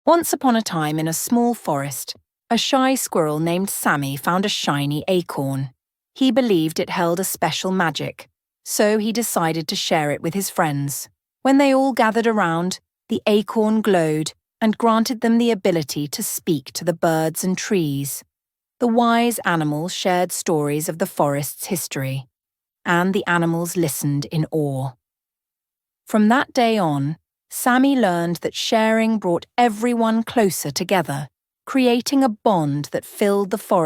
Once upon a time in a small forest, a shy squirrel named Sammy found a shiny acorn. He believed it held a special magic, so he decided to share it with his friends. When they all gathered around, the acorn glowed and granted them the ability to speak to the birds and trees. The wise animals shared stories of the forest's history, and the animals listened in awe. From that day on, Sammy learned that sharing brought everyone closer together, creating a bond that filled the forest